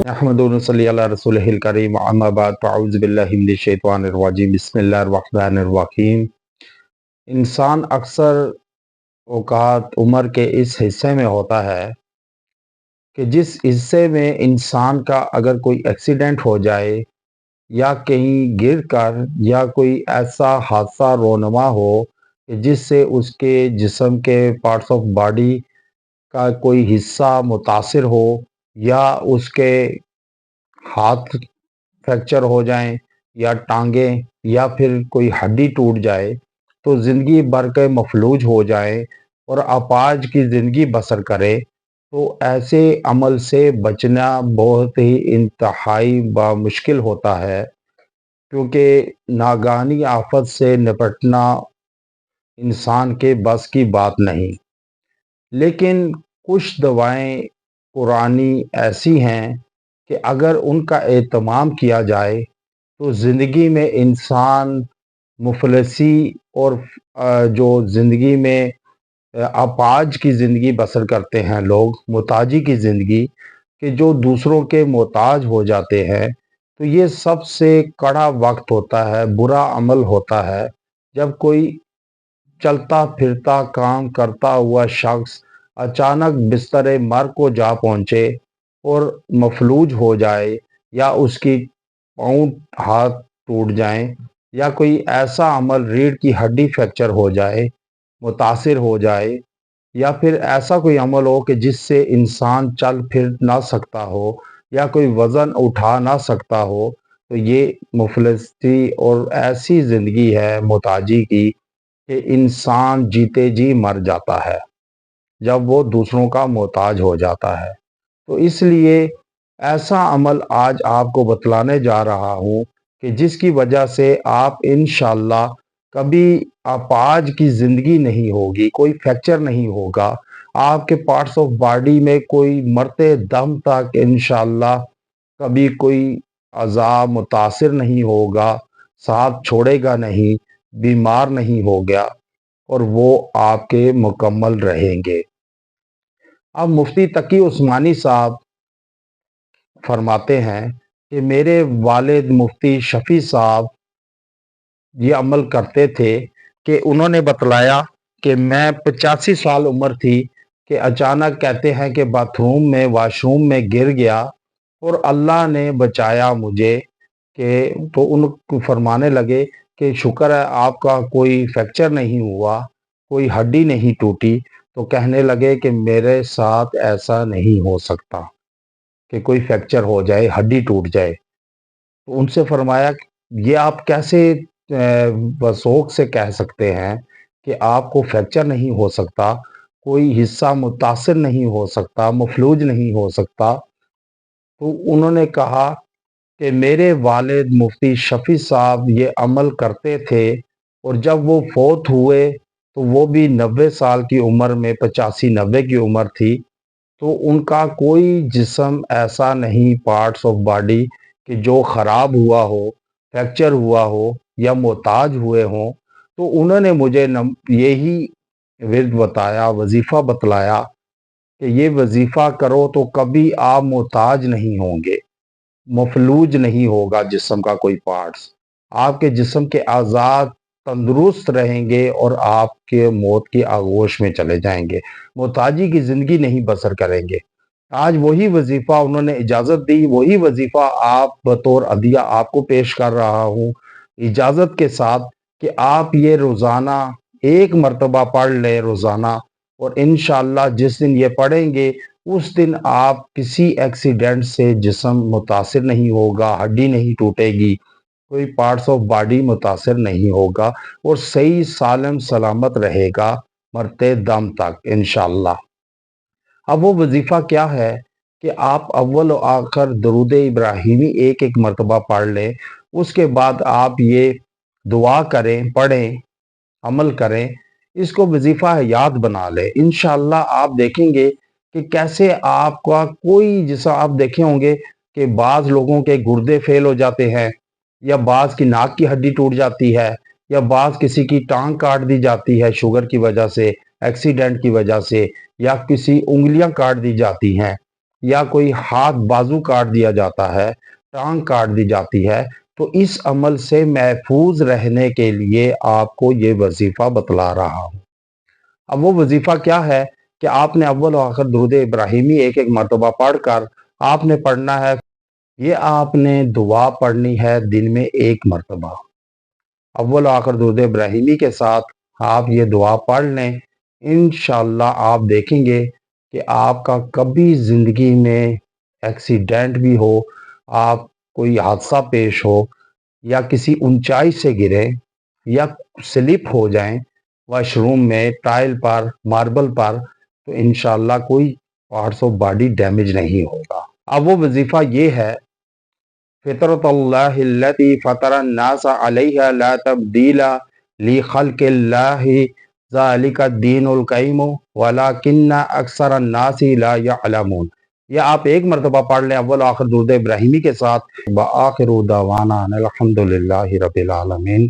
احمد صلی اللہ رسول الکریم اما بعد فاعوذ باللہ من الشیطان الرجیم بسم اللہ الرحمن الرحیم۔ انسان اکثر اوقات عمر کے اس حصے میں ہوتا ہے کہ جس حصے میں انسان کا اگر کوئی ایکسیڈنٹ ہو جائے یا کہیں گر کر یا کوئی ایسا حادثہ رونما ہو کہ جس سے اس کے جسم کے پارٹس آف باڈی کا کوئی حصہ متاثر ہو یا اس کے ہاتھ فریکچر ہو جائیں یا ٹانگیں یا پھر کوئی ہڈی ٹوٹ جائے تو زندگی بھر کے مفلوج ہو جائیں اور اپاہج کی زندگی بسر کرے، تو ایسے عمل سے بچنا بہت ہی انتہائی بامشکل ہوتا ہے، کیونکہ ناگہانی آفت سے نپٹنا انسان کے بس کی بات نہیں۔ لیکن کچھ دوائیں قرآنی ایسی ہیں کہ اگر ان کا اہتمام کیا جائے تو زندگی میں انسان مفلسی اور جو زندگی میں اپاہج کی زندگی بسر کرتے ہیں لوگ، محتاجی کی زندگی، کہ جو دوسروں کے محتاج ہو جاتے ہیں، تو یہ سب سے کڑا وقت ہوتا ہے، برا عمل ہوتا ہے جب کوئی چلتا پھرتا کام کرتا ہوا شخص اچانک بستر مرگ کو جا پہنچے اور مفلوج ہو جائے یا اس کی پاؤں ہاتھ ٹوٹ جائیں یا کوئی ایسا عمل ریڑھ کی ہڈی فریکچر ہو جائے، متاثر ہو جائے، یا پھر ایسا کوئی عمل ہو کہ جس سے انسان چل پھر نہ سکتا ہو یا کوئی وزن اٹھا نہ سکتا ہو، تو یہ مفلسی اور ایسی زندگی ہے محتاجی کی کہ انسان جیتے جی مر جاتا ہے جب وہ دوسروں کا محتاج ہو جاتا ہے۔ تو اس لیے ایسا عمل آج آپ کو بتلانے جا رہا ہوں کہ جس کی وجہ سے آپ انشاءاللہ کبھی اپاہج کی زندگی نہیں ہوگی، کوئی فریکچر نہیں ہوگا، آپ کے پارٹس آف باڈی میں کوئی مرتے دم تک انشاءاللہ کبھی کوئی عذاب متاثر نہیں ہوگا، ساتھ چھوڑے گا نہیں، بیمار نہیں ہو گیا، اور وہ آپ کے مکمل رہیں گے۔ اب مفتی تقی عثمانی صاحب فرماتے ہیں کہ میرے والد مفتی شفیع صاحب یہ عمل کرتے تھے کہ انہوں نے بتلایا کہ میں 85 سال عمر تھی کہ اچانک کہتے ہیں کہ باتھ روم میں واش روم میں گر گیا اور اللہ نے بچایا مجھے، کہ تو ان کو فرمانے لگے کہ شکر ہے آپ کا کوئی فریکچر نہیں ہوا، کوئی ہڈی نہیں ٹوٹی، تو کہنے لگے کہ میرے ساتھ ایسا نہیں ہو سکتا کہ کوئی فریکچر ہو جائے، ہڈی ٹوٹ جائے۔ تو ان سے فرمایا یہ آپ کیسے وثوق سے کہہ سکتے ہیں کہ آپ کو فریکچر نہیں ہو سکتا، کوئی حصہ متاثر نہیں ہو سکتا، مفلوج نہیں ہو سکتا؟ تو انہوں نے کہا کہ میرے والد مفتی شفیع صاحب یہ عمل کرتے تھے، اور جب وہ فوت ہوئے تو وہ بھی 90 سال کی عمر میں، 85-90 کی عمر تھی، تو ان کا کوئی جسم ایسا نہیں، پارٹس آف باڈی، کہ جو خراب ہوا ہو، فریکچر ہوا ہو یا محتاج ہوئے ہوں۔ تو انہوں نے مجھے یہی ورد بتایا، وظیفہ بتلایا کہ یہ وظیفہ کرو تو کبھی آپ محتاج نہیں ہوں گے، مفلوج نہیں ہوگا جسم کا کوئی پارٹس، آپ کے جسم کے اعضاء تندرست رہیں گے اور آپ کے موت کی آغوش میں چلے جائیں گے، محتاجی کی زندگی نہیں بسر کریں گے۔ آج وہی وظیفہ انہوں نے اجازت دی، وہی وظیفہ آپ بطور عطیہ آپ کو پیش کر رہا ہوں اجازت کے ساتھ، کہ آپ یہ روزانہ ایک مرتبہ پڑھ لیں روزانہ، اور انشاءاللہ جس دن یہ پڑھیں گے اس دن آپ کسی ایکسیڈنٹ سے جسم متاثر نہیں ہوگا، ہڈی نہیں ٹوٹے گی، کوئی پارٹس آف باڈی متاثر نہیں ہوگا، اور صحیح سالم سلامت رہے گا مرتے دم تک انشاءاللہ۔ اب وہ وظیفہ کیا ہے کہ آپ اول و آخر درود ابراہیمی ایک مرتبہ پڑھ لیں، اس کے بعد آپ یہ دعا کریں، پڑھیں، عمل کریں، اس کو وظیفہ یاد بنا لیں۔ انشاءاللہ آپ دیکھیں گے کہ کیسے آپ کا کوئی، جیسا آپ دیکھے ہوں گے کہ بعض لوگوں کے گردے فیل ہو جاتے ہیں، یا بعض کی ناک کی ہڈی ٹوٹ جاتی ہے، یا بعض کسی کی ٹانگ کاٹ دی جاتی ہے شوگر کی وجہ سے، ایکسیڈنٹ کی وجہ سے یا کسی انگلیاں کاٹ دی جاتی ہیں یا کوئی ہاتھ بازو کاٹ دیا جاتا ہے، ٹانگ کاٹ دی جاتی ہے، تو اس عمل سے محفوظ رہنے کے لیے آپ کو یہ وظیفہ بتلا رہا ہوں۔ اب وہ وظیفہ کیا ہے کہ آپ نے اول و آخر درود ابراہیمی ایک ایک مرتبہ پڑھ کر آپ نے پڑھنا ہے۔ یہ آپ نے دعا پڑھنی ہے دن میں ایک مرتبہ، اول و آخر درود ابراہیمی کے ساتھ آپ یہ دعا پڑھ لیں، انشاءاللہ آپ دیکھیں گے کہ آپ کا کبھی زندگی میں ایکسیڈنٹ بھی ہو، آپ کوئی حادثہ پیش ہو یا کسی اونچائی سے گریں یا سلپ ہو جائیں واش روم میں، ٹائل پر، ماربل پر، تو انشاءاللہ کوئی پارٹس آف باڈی ڈیمیج نہیں ہوگا۔ اب وہ وظیفہ یہ ہے، فطرت اللہ التی فطر الناس علیہ لا تبدیل لخلق اللہ ذالک الدین القیم ولکن اکثر الناس لا یعلمون۔ یہ آپ ایک مرتبہ پڑھ لیں اول آخر درود ابراہیمی کے ساتھ۔ وآخر دعوانا الحمد للہ رب العالمین۔